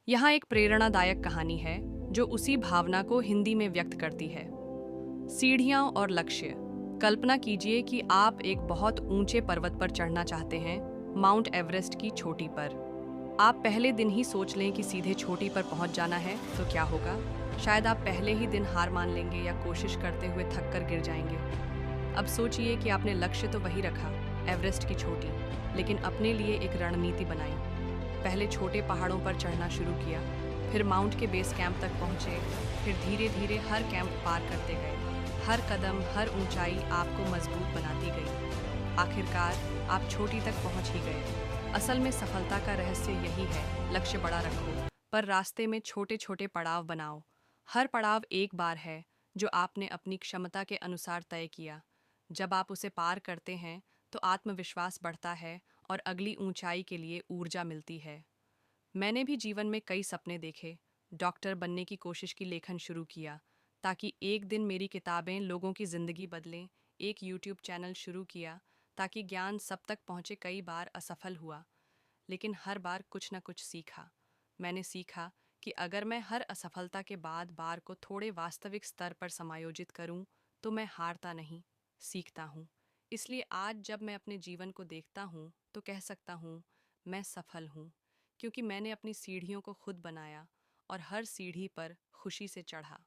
यहाँ एक प्रेरणादायक कहानी है जो उसी भावना को हिंदी में व्यक्त करती है। सीढ़ियाँ और लक्ष्य। कल्पना कीजिए कि आप एक बहुत ऊंचे पर्वत पर चढ़ना चाहते हैं, माउंट एवरेस्ट की चोटी पर। आप पहले दिन ही सोच लें कि सीधे चोटी पर पहुंच जाना है, तो क्या होगा? शायद आप पहले ही दिन हार मान लेंगे या कोशिश करते हुए थक कर गिर जाएंगे। अब सोचिए कि आपने लक्ष्य तो वही रखा, एवरेस्ट की चोटी, लेकिन अपने लिए एक रणनीति बनाई। पहले छोटे पहाड़ों पर चढ़ना शुरू किया, फिर माउंट के बेस कैंप तक पहुंचे, फिर धीरे धीरे हर कैंप पार करते गए। हर कदम, हर ऊंचाई आपको मजबूत बनाती गई। आखिरकार आप चोटी तक पहुंच ही गए। असल में सफलता का रहस्य यही है, लक्ष्य बड़ा रखो, पर रास्ते में छोटे छोटे पड़ाव बनाओ। हर पड़ाव एक बार है जो आपने अपनी क्षमता के अनुसार तय किया। जब आप उसे पार करते हैं तो आत्मविश्वास बढ़ता है और अगली ऊंचाई के लिए ऊर्जा मिलती है। मैंने भी जीवन में कई सपने देखे। डॉक्टर बनने की कोशिश की, लेखन शुरू किया ताकि एक दिन मेरी किताबें लोगों की ज़िंदगी बदलें। एक यूट्यूब चैनल शुरू किया ताकि ज्ञान सब तक पहुँचे। कई बार असफल हुआ, लेकिन हर बार कुछ न कुछ सीखा। मैंने सीखा कि अगर मैं हर असफलता के बाद बार को थोड़े वास्तविक स्तर पर समायोजित करूं, तो मैं हारता नहीं, सीखता हूं। इसलिए आज जब मैं अपने जीवन को देखता हूं, तो कह सकता हूं, मैं सफल हूं, क्योंकि मैंने अपनी सीढ़ियों को खुद बनाया और हर सीढ़ी पर खुशी से चढ़ा।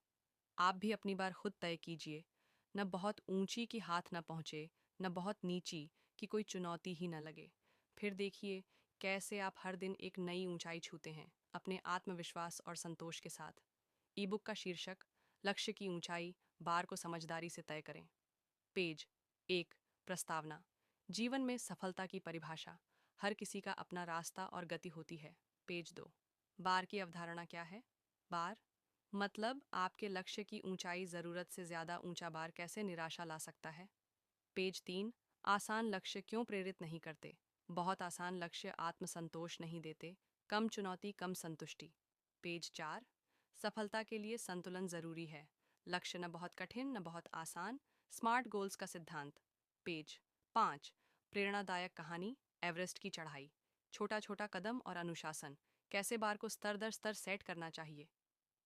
आप भी अपनी बार खुद तय कीजिए, न बहुत ऊंची कि हाथ न पहुंचे, न बहुत नीची कि कोई चुनौती ही न लगे। फिर देखिए कैसे आप हर दिन एक नई ऊंचाई छूते हैं, अपने आत्मविश्वास और संतोष के साथ। ईबुक का शीर्षक, लक्ष्य की ऊंचाई, बार को समझदारी से तय करें। पेज 1, प्रस्तावना। जीवन में सफलता की परिभाषा। हर किसी का अपना रास्ता और गति होती है। पेज 2, बार की अवधारणा क्या है? बार मतलब आपके लक्ष्य की ऊंचाई ज़रूरत से ज़्यादा ऊंचा बार कैसे निराशा ला सकता है। पेज 3, आसान लक्ष्य क्यों प्रेरित नहीं करते? बहुत आसान लक्ष्य आत्मसंतोष नहीं देते, कम चुनौती कम संतुष्टि। पेज 4, सफलता के लिए संतुलन ज़रूरी है, लक्ष्य न बहुत कठिन न बहुत आसान, स्मार्ट गोल्स का सिद्धांत। पेज 5, प्रेरणादायक कहानी, एवरेस्ट की चढ़ाई, छोटा छोटा कदम और अनुशासन, कैसे बार को स्तर दर स्तर सेट करना चाहिए।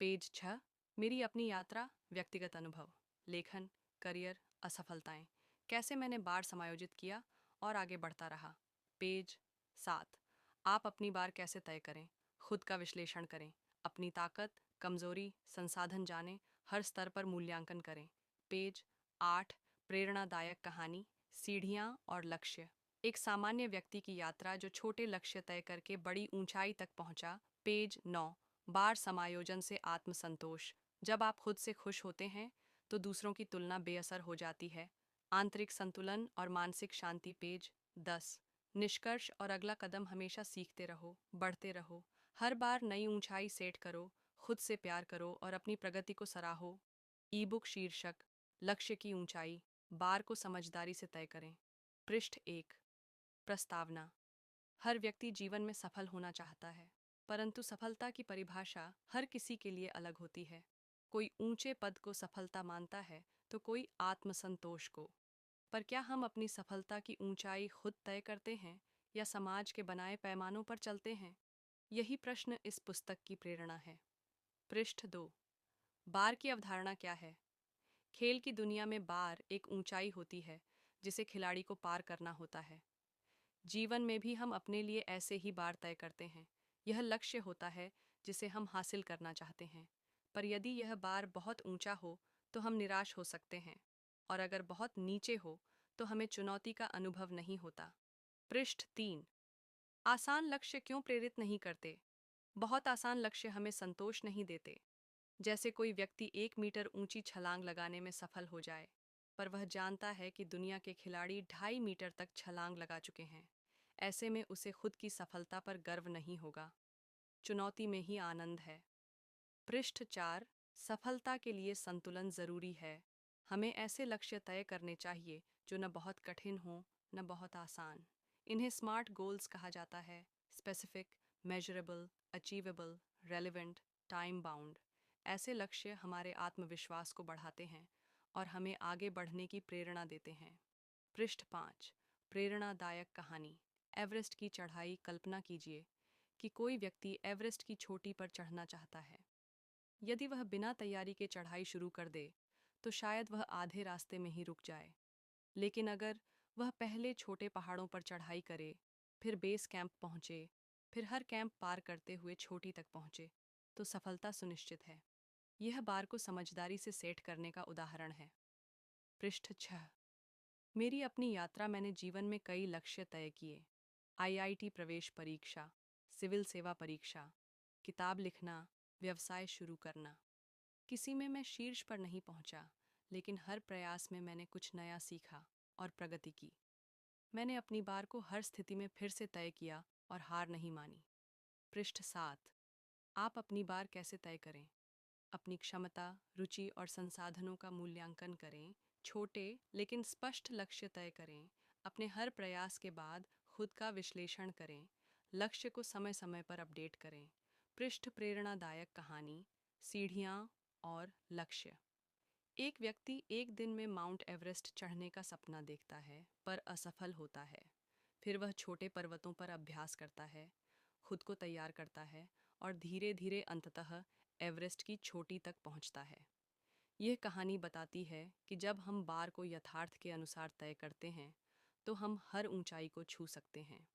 पेज 6, मेरी अपनी यात्रा, व्यक्तिगत अनुभव, लेखन, करियर, असफलताएं, कैसे मैंने बार समायोजित किया और आगे बढ़ता रहा। पेज 7, आप अपनी बार कैसे तय करें, खुद का विश्लेषण करें, अपनी ताकत, कमजोरी, संसाधन जानें, हर स्तर पर मूल्यांकन करें। पेज 8, प्रेरणादायक कहानी, सीढ़ियाँ और लक्ष्य, एक सामान्य व्यक्ति की यात्रा जो छोटे लक्ष्य तय करके बड़ी ऊंचाई तक पहुंचा। पेज 9, बार समायोजन से आत्मसंतोष, जब आप खुद से खुश होते हैं तो दूसरों की तुलना बेअसर हो जाती है। आंतरिक संतुलन और मानसिक शांति। पेज 10, निष्कर्ष और अगला कदम, हमेशा सीखते रहो, बढ़ते रहो, हर बार नई ऊंचाई सेट करो, खुद से प्यार करो और अपनी प्रगति को सराहो। ईबुक शीर्षक, लक्ष्य की ऊंचाई, बार को समझदारी से तय करें। पृष्ठ 1, प्रस्तावना। हर व्यक्ति जीवन में सफल होना चाहता है, परंतु सफलता की परिभाषा हर किसी के लिए अलग होती है। कोई ऊंचे पद को सफलता मानता है तो कोई आत्मसंतोष को। पर क्या हम अपनी सफलता की ऊंचाई खुद तय करते हैं या समाज के बनाए पैमानों पर चलते हैं? यही प्रश्न इस पुस्तक की प्रेरणा है। पृष्ठ 2, बार की अवधारणा क्या है? खेल की दुनिया में बार एक ऊंचाई होती है जिसे खिलाड़ी को पार करना होता है। जीवन में भी हम अपने लिए ऐसे ही बार तय करते हैं। यह लक्ष्य होता है जिसे हम हासिल करना चाहते हैं, पर यदि यह बार बहुत ऊंचा हो तो हम निराश हो सकते हैं, और अगर बहुत नीचे हो तो हमें चुनौती का अनुभव नहीं होता। पृष्ठ 3, आसान लक्ष्य क्यों प्रेरित नहीं करते? बहुत आसान लक्ष्य हमें संतोष नहीं देते। जैसे कोई व्यक्ति 1 मीटर ऊंची छलांग लगाने में सफल हो जाए, पर वह जानता है कि दुनिया के खिलाड़ी 2.5 मीटर तक छलांग लगा चुके हैं। ऐसे में उसे खुद की सफलता पर गर्व नहीं होगा। चुनौती में ही आनंद है। पृष्ठ 4, सफलता के लिए संतुलन जरूरी है। हमें ऐसे लक्ष्य तय करने चाहिए जो न बहुत कठिन हो न बहुत आसान। इन्हें स्मार्ट गोल्स कहा जाता है। Specific, measurable, achievable, relevant, time bound. ऐसे लक्ष्य हमारे आत्मविश्वास को बढ़ाते हैं और हमें आगे बढ़ने की प्रेरणा देते हैं। पृष्ठ 5, प्रेरणादायक कहानी, एवरेस्ट की चढ़ाई। कल्पना कीजिए कि कोई व्यक्ति एवरेस्ट की चोटी पर चढ़ना चाहता है। यदि वह बिना तैयारी के चढ़ाई शुरू कर दे तो शायद वह आधे रास्ते में ही रुक जाए। लेकिन अगर वह पहले छोटे पहाड़ों पर चढ़ाई करे, फिर बेस कैंप पहुंचे, फिर हर कैंप पार करते हुए चोटी तक पहुंचे, तो सफलता सुनिश्चित है। यह बार को समझदारी से सेट करने का उदाहरण है। पृष्ठ 6। मेरी अपनी यात्रा मैंने जीवन में कई लक्ष्य तय किए। आईआईटी प्रवेश परीक्षा, सिविल सेवा परीक्षा, किताब लिखना, व्यवसाय शुरू करना। किसी में मैं शीर्ष पर नहीं पहुंचा, लेकिन हर प्रयास में मैंने कुछ नया सीखा और प्रगति की। मैंने अपनी बार को हर स्थिति में फिर से तय किया और हार नहीं मानी। पृष्ठ 7। आप अपनी बार कैसे तय करें? अपनी क्षमता, रुचि और संसाधनों का मूल्यांकन करें। छोटे लेकिन स्पष्ट लक्ष्य तय करें। अपने हर प्रयास के बाद खुद का विश्लेषण करें। लक्ष्य को समय समय पर अपडेट करें। पृष्ठ प्रेरणादायक कहानी, सीढ़ियाँ और लक्ष्य। एक व्यक्ति एक दिन में माउंट एवरेस्ट चढ़ने का सपना देखता है पर असफल होता है। फिर वह छोटे पर्वतों पर अभ्यास करता है, खुद को तैयार करता है और धीरे धीरे अंततः एवरेस्ट की चोटी तक पहुंचता है। यह कहानी बताती है कि जब हम बार को यथार्थ के अनुसार तय करते हैं तो हम हर ऊंचाई को छू सकते हैं।